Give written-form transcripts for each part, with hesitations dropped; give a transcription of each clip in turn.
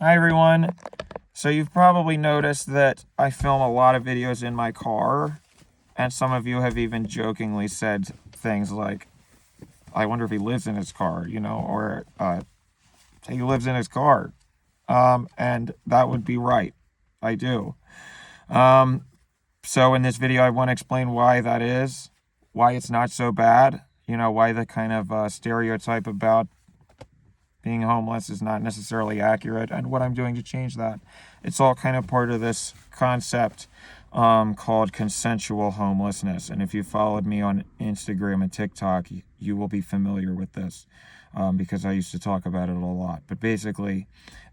Hi everyone. So you've probably noticed that I film a lot of videos in my car, and some of you have even jokingly said things like, I wonder if he lives in his car, or he lives in his car. And that would be right. I do. Um, so in this video, I want to explain why that is, why it's not so bad, why the kind of stereotype about being homeless is not necessarily accurate, and what I'm doing to change that. It's all kind of part of this concept called consensual homelessness. And if you followed me on Instagram and TikTok, you will be familiar with this because I used to talk about it a lot. But basically,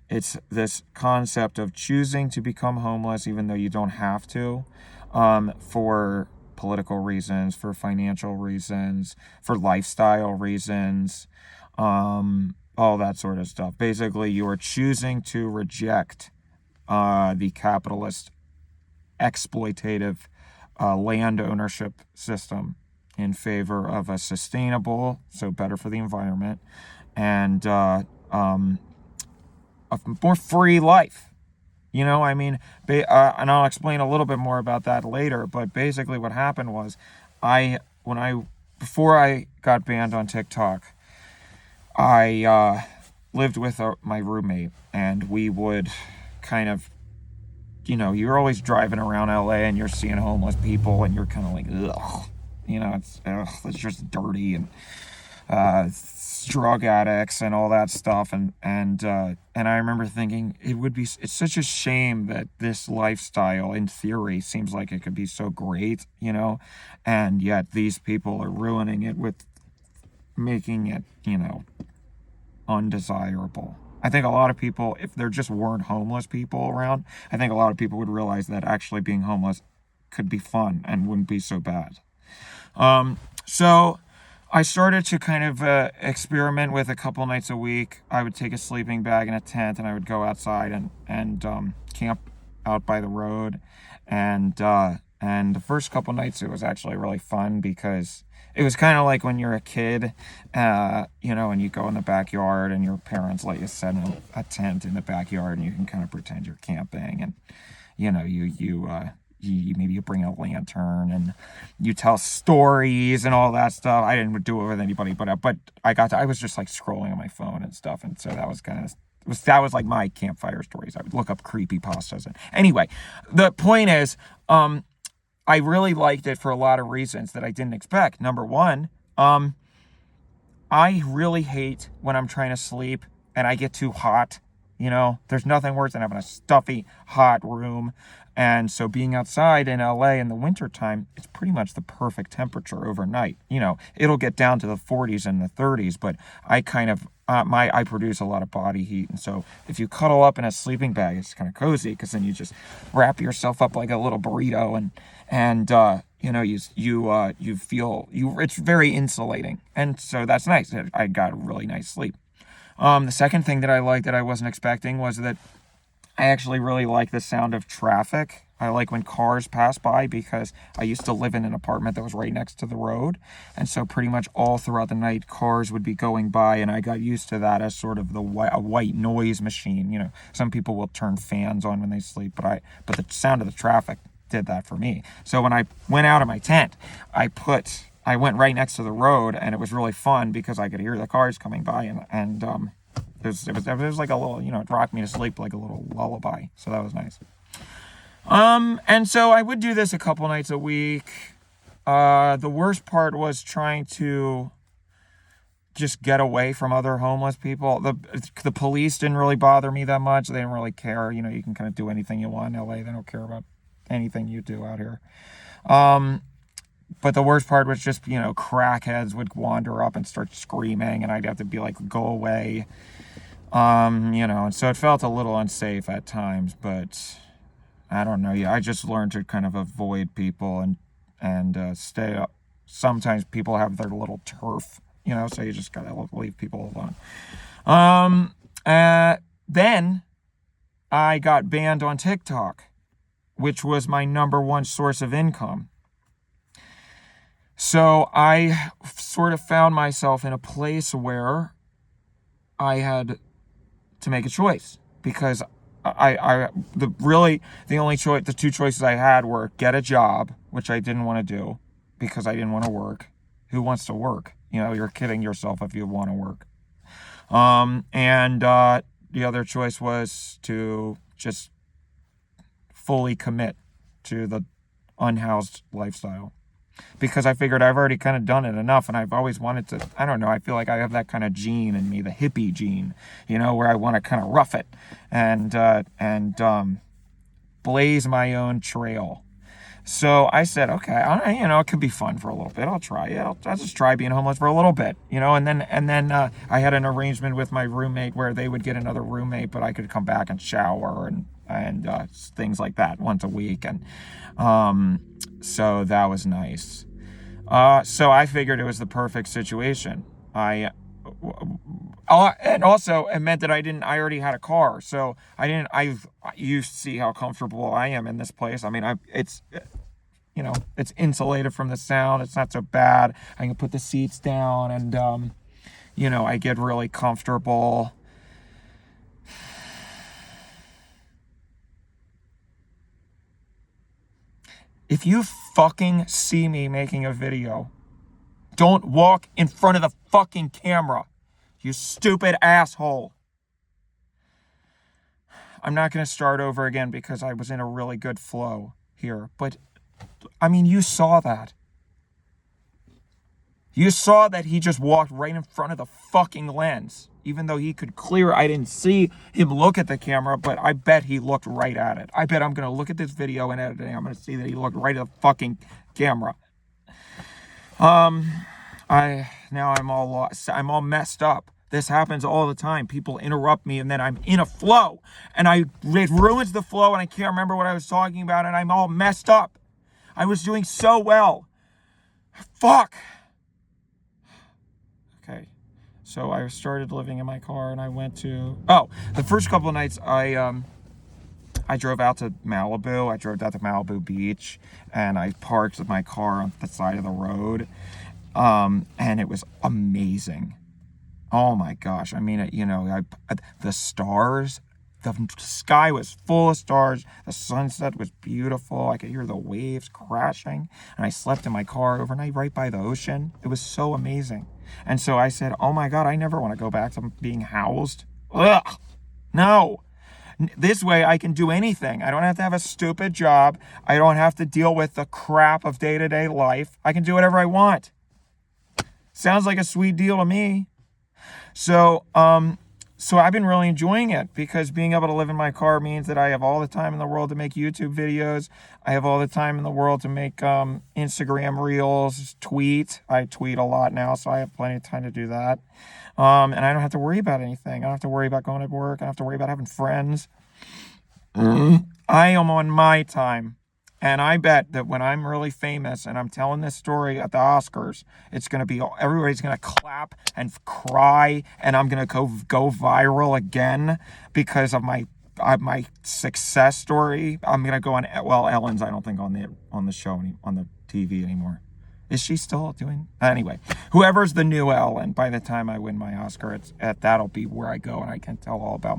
it's this concept of choosing to become homeless even though you don't have to, for political reasons, for financial reasons, for lifestyle reasons, all that sort of stuff. Basically, you are choosing to reject the capitalist exploitative land ownership system in favor of a sustainable, so better for the environment, and a more free life. And I'll explain a little bit more about that later. But basically, what happened was, before I got banned on TikTok, I lived with my roommate, and we would kind of, you're always driving around LA and you're seeing homeless people, and you're kind of like, ugh, it's just dirty, and drug addicts and all that stuff, and I remember thinking it's such a shame that this lifestyle in theory seems like it could be so great, and yet these people are ruining it with making it, undesirable. I think a lot of people, if there just weren't homeless people around, I think a lot of people would realize that actually being homeless could be fun and wouldn't be so bad. So I started to kind of experiment with a couple nights a week. I would take a sleeping bag and a tent, and I would go outside and camp out by the road. And the first couple nights, it was actually really fun because it was kind of like when you're a kid, and you go in the backyard and your parents let you set a tent in the backyard, and you can kind of pretend you're camping, and you maybe you bring a lantern and you tell stories and all that stuff. I didn't do it with anybody, but I was just like scrolling on my phone and stuff, and so that was kind of that was like my campfire stories. I would look up creepy pastas, and anyway, the point is, I really liked it for a lot of reasons that I didn't expect. Number one, I really hate when I'm trying to sleep and I get too hot. There's nothing worse than having a stuffy, hot room. And so being outside in LA in the wintertime, it's pretty much the perfect temperature overnight. It'll get down to the 40s and the 30s, but I kind of, I produce a lot of body heat. And so if you cuddle up in a sleeping bag, it's kind of cozy because then you just wrap yourself up like a little burrito, and you feel it's very insulating. And so that's nice. I got a really nice sleep. The second thing that I liked that I wasn't expecting was that I actually really like the sound of traffic. I like when cars pass by because I used to live in an apartment that was right next to the road. And so pretty much all throughout the night, cars would be going by, and I got used to that as sort of a white noise machine. Some people will turn fans on when they sleep, but the sound of the traffic did that for me. So when I went out of my tent, I went right next to the road, and it was really fun because I could hear the cars coming by, and it was like a little, it rocked me to sleep like a little lullaby. So that was nice. And so I would do this a couple nights a week. The worst part was trying to just get away from other homeless people. The police didn't really bother me that much. They didn't really care. You can kind of do anything you want in LA. They don't care about anything you do out here. But the worst part was just, crackheads would wander up and start screaming, and I'd have to be like, go away. And so it felt a little unsafe at times, but I don't know. Yeah, I just learned to kind of avoid people and stay up. Sometimes people have their little turf, so you just gotta leave people alone. Then I got banned on TikTok, which was my number one source of income. So I sort of found myself in a place where I had to make a choice. because the two choices I had were get a job, which I didn't want to do because I didn't want to work. Who wants to work? You're kidding yourself if you want to work. And the other choice was to just fully commit to the unhoused lifestyle, because I figured I've already kind of done it enough, and I've always wanted to, I don't know, I feel like I have that kind of gene in me, the hippie gene, where I want to kind of rough it and blaze my own trail. So I said, okay, it could be fun for a little bit. I'll try it. I'll just try being homeless for a little bit, and then I had an arrangement with my roommate where they would get another roommate, but I could come back and shower and things like that once a week, and so that was nice. So I figured it was the perfect situation. And also it meant that I already had a car, so you see how comfortable I am in this place. I mean, it's insulated from the sound. It's not so bad. I can put the seats down and, I get really comfortable. If you fucking see me making a video, don't walk in front of the fucking camera, you stupid asshole. I'm not going to start over again because I was in a really good flow here. But, I mean, you saw that. You saw that he just walked right in front of the fucking lens. Even though he could I didn't see him look at the camera, but I bet he looked right at it. I bet I'm going to look at this video and editing. I'm going to see that he looked right at the fucking camera. Now I'm all lost. I'm all messed up. This happens all the time. People interrupt me and then I'm in a flow and it ruins the flow and I can't remember what I was talking about and I'm all messed up. I was doing so well. Fuck. Okay. So I started living in my car and I went to, the first couple of nights I drove out to Malibu. I drove down to Malibu Beach and I parked my car on the side of the road. And it was amazing. Oh my gosh. I mean, the stars, the sky was full of stars. The sunset was beautiful. I could hear the waves crashing. And I slept in my car overnight right by the ocean. It was so amazing. And so I said, oh my God, I never want to go back to being housed. Ugh. No. This way I can do anything. I don't have to have a stupid job. I don't have to deal with the crap of day-to-day life. I can do whatever I want. Sounds like a sweet deal to me. So I've been really enjoying it because being able to live in my car means that I have all the time in the world to make YouTube videos. I have all the time in the world to make Instagram reels, tweet. I tweet a lot now, so I have plenty of time to do that. And I don't have to worry about anything. I don't have to worry about going to work. I don't have to worry about having friends. I am on my time. And I bet that when I'm really famous and I'm telling this story at the Oscars, it's going to be, everybody's going to clap and cry, and I'm going to go viral again because of my success story. I'm going to go on, Ellen's, I don't think on the show, on the TV anymore. Is she still doing? Anyway, whoever's the new Ellen, by the time I win my Oscar, that'll be where I go and I can tell all about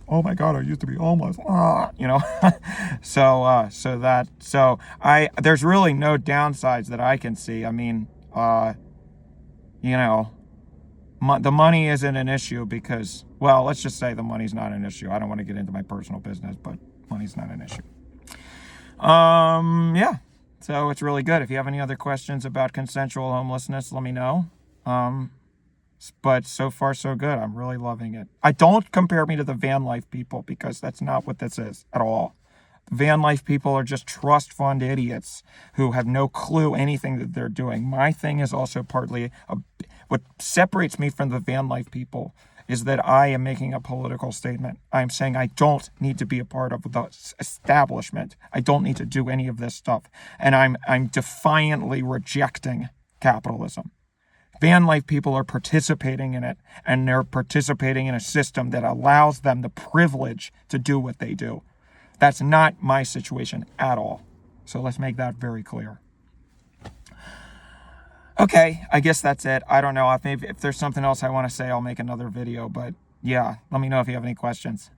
oh my God, I used to be homeless. There's really no downsides that I can see. I mean, the money isn't an issue because, let's just say the money's not an issue. I don't want to get into my personal business, but money's not an issue. Yeah. So it's really good. If you have any other questions about consensual homelessness, let me know. But so far, so good. I'm really loving it. Don't compare me to the van life people because that's not what this is at all. The van life people are just trust fund idiots who have no clue anything that they're doing. My thing is also partly what separates me from the van life people is that I am making a political statement. I'm saying I don't need to be a part of the establishment. I don't need to do any of this stuff. And I'm defiantly rejecting capitalism. Van life people are participating in it, and they're participating in a system that allows them the privilege to do what they do. That's not my situation at all. So let's make that very clear. Okay, I guess that's it. I don't know. If there's something else I want to say, I'll make another video. But yeah, let me know if you have any questions.